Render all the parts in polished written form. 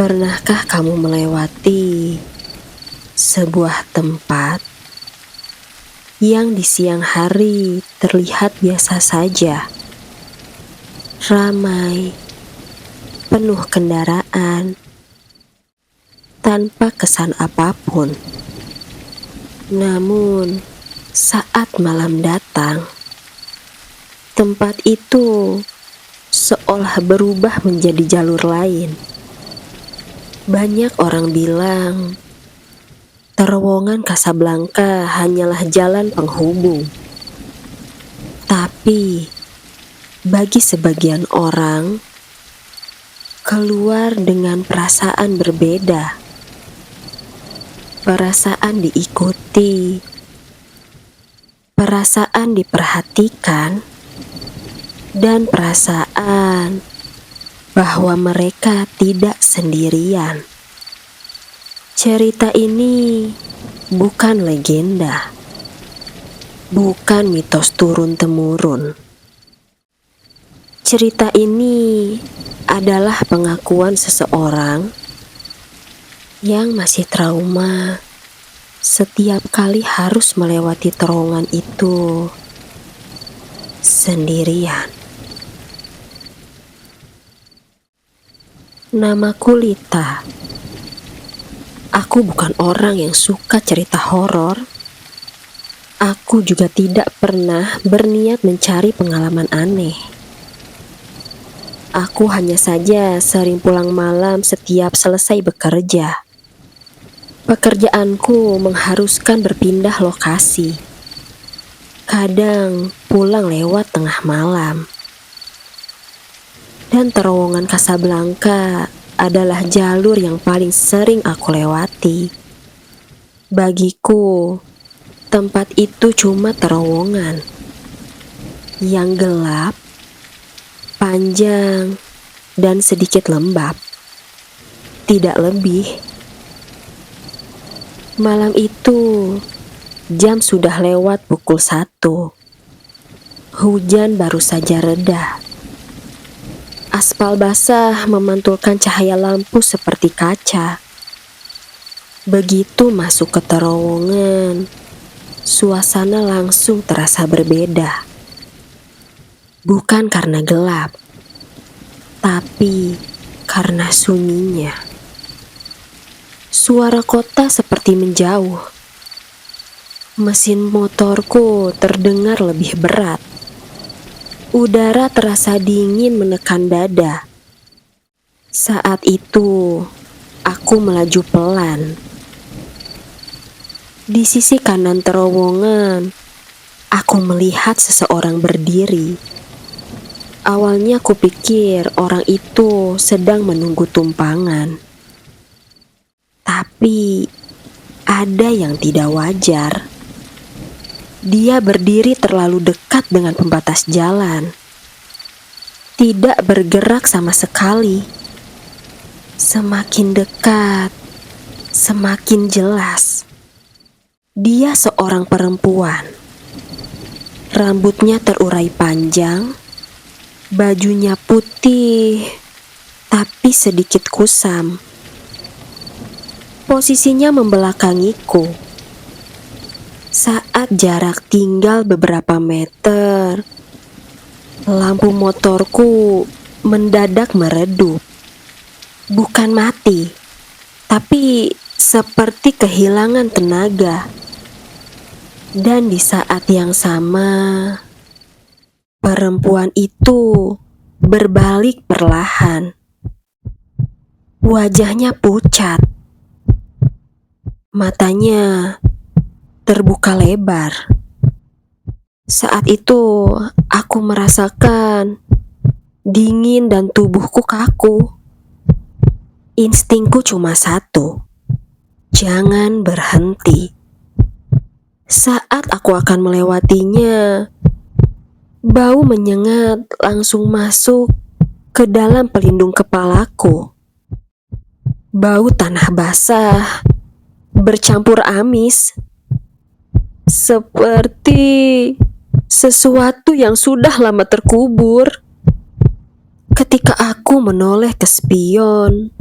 Pernahkah kamu melewati sebuah tempat yang di siang hari terlihat biasa saja, ramai, penuh kendaraan, tanpa kesan apapun? Namun, saat malam datang, tempat itu seolah berubah menjadi jalur lain. Banyak orang bilang terowongan Casablanca hanyalah jalan penghubung. Tapi bagi sebagian orang, keluar dengan perasaan berbeda. Perasaan diikuti, perasaan diperhatikan, dan perasaan bahwa mereka tidak sendirian. Cerita ini bukan legenda, bukan mitos turun-temurun. Cerita ini adalah pengakuan seseorang yang masih trauma setiap kali harus melewati terowongan itu sendirian. Namaku Lita. Aku bukan orang yang suka cerita horor. Aku juga tidak pernah berniat mencari pengalaman aneh. Aku hanya saja sering pulang malam setiap selesai bekerja. Pekerjaanku mengharuskan berpindah lokasi. Kadang pulang lewat tengah malam. Dan terowongan Casablanca adalah jalur yang paling sering aku lewati. Bagiku, tempat itu cuma terowongan yang gelap, panjang, dan sedikit lembab. Tidak lebih. Malam itu, jam sudah lewat pukul 1. Hujan baru saja reda. Aspal basah memantulkan cahaya lampu seperti kaca. Begitu masuk ke terowongan, suasana langsung terasa berbeda. Bukan karena gelap, tapi karena sunyinya. Suara kota seperti menjauh. Mesin motorku terdengar lebih berat. Udara terasa dingin menekan dada. Saat itu, aku melaju pelan. Di sisi kanan terowongan, aku melihat seseorang berdiri. Awalnya aku pikir orang itu sedang menunggu tumpangan. Tapi, ada yang tidak wajar. Dia berdiri terlalu dekat dengan pembatas jalan. Tidak bergerak sama sekali. Semakin dekat, semakin jelas. Dia seorang perempuan. Rambutnya terurai panjang, bajunya putih, tapi sedikit kusam. Posisinya membelakangiku. Saat jarak tinggal beberapa meter, lampu motorku mendadak meredup. Bukan mati, tapi seperti kehilangan tenaga. Dan di saat yang sama, perempuan itu berbalik perlahan. Wajahnya pucat. Matanya terbuka lebar. Saat itu, aku merasakan dingin dan tubuhku kaku. Instingku cuma satu, jangan berhenti. Saat aku akan melewatinya, bau menyengat langsung masuk ke dalam pelindung kepalaku. Bau tanah basah bercampur amis. Seperti sesuatu yang sudah lama terkubur. Ketika aku menoleh ke spion,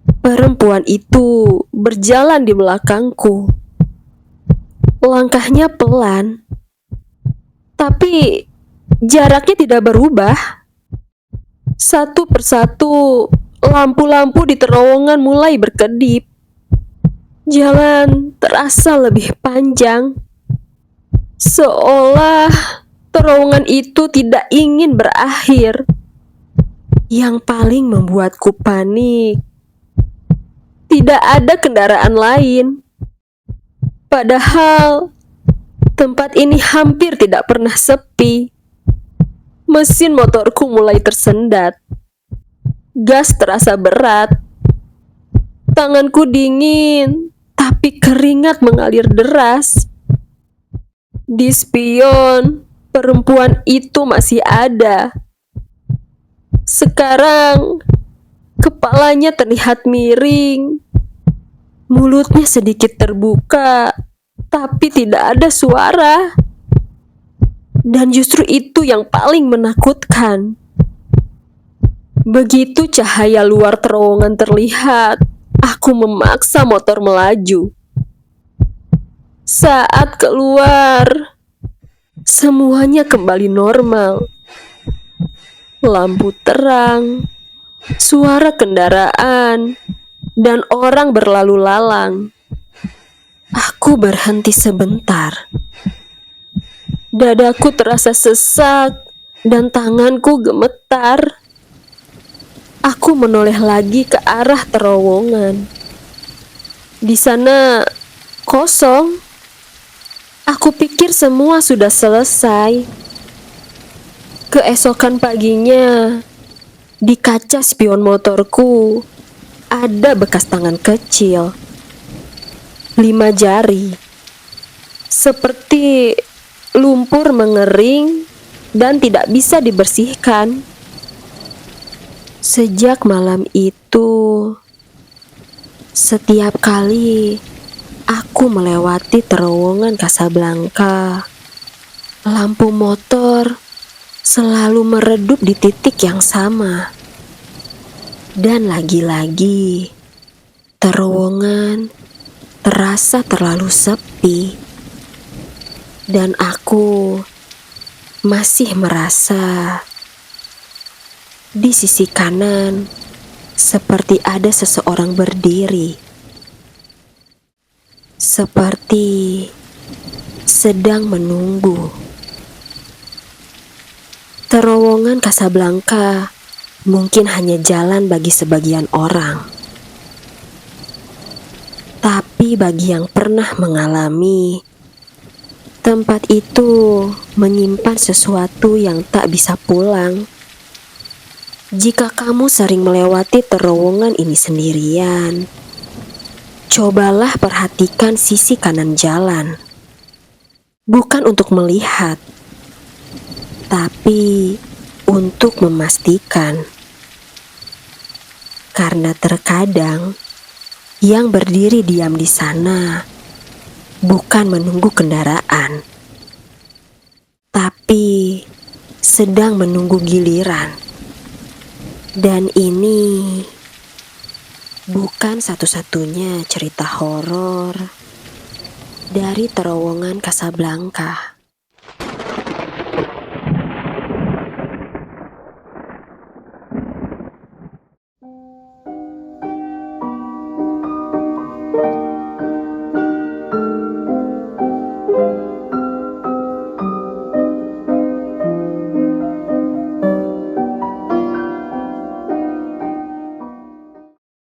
Perempuan itu berjalan di belakangku. Langkahnya pelan, tapi jaraknya tidak berubah. Satu persatu, lampu-lampu di terowongan mulai berkedip. Jalan terasa lebih panjang, seolah terowongan itu tidak ingin berakhir. Yang paling membuatku panik, tidak ada kendaraan lain. Padahal tempat ini hampir tidak pernah sepi. Mesin motorku mulai tersendat. Gas terasa berat. Tanganku dingin, tapi keringat mengalir deras. Di spion, perempuan itu masih ada. Sekarang, kepalanya terlihat miring. Mulutnya sedikit terbuka, tapi tidak ada suara. Dan justru itu yang paling menakutkan. Begitu cahaya luar terowongan terlihat, aku memaksa motor melaju. Saat keluar, semuanya kembali normal. Lampu terang, suara kendaraan, dan orang berlalu lalang. Aku berhenti sebentar. Dadaku terasa sesak dan tanganku gemetar. Aku menoleh lagi ke arah terowongan. Di sana kosong. Aku pikir semua sudah selesai. Keesokan paginya, di kaca spion motorku ada bekas tangan kecil, 5 jari, seperti lumpur mengering dan tidak bisa dibersihkan. Sejak malam itu, setiap kali aku melewati terowongan Casablanca, lampu motor selalu meredup di titik yang sama. Dan lagi-lagi, terowongan terasa terlalu sepi. Dan aku masih merasa di sisi kanan seperti ada seseorang berdiri, seperti sedang menunggu. Terowongan Casablanca mungkin hanya jalan bagi sebagian orang, tapi bagi yang pernah mengalami, tempat itu menyimpan sesuatu yang tak bisa pulang. Jika kamu sering melewati terowongan ini sendirian, cobalah perhatikan sisi kanan jalan. Bukan untuk melihat, tapi untuk memastikan. Karena terkadang yang berdiri diam di sana bukan menunggu kendaraan, tapi sedang menunggu giliran. Dan ini bukan satu-satunya cerita horor dari terowongan Casablanca.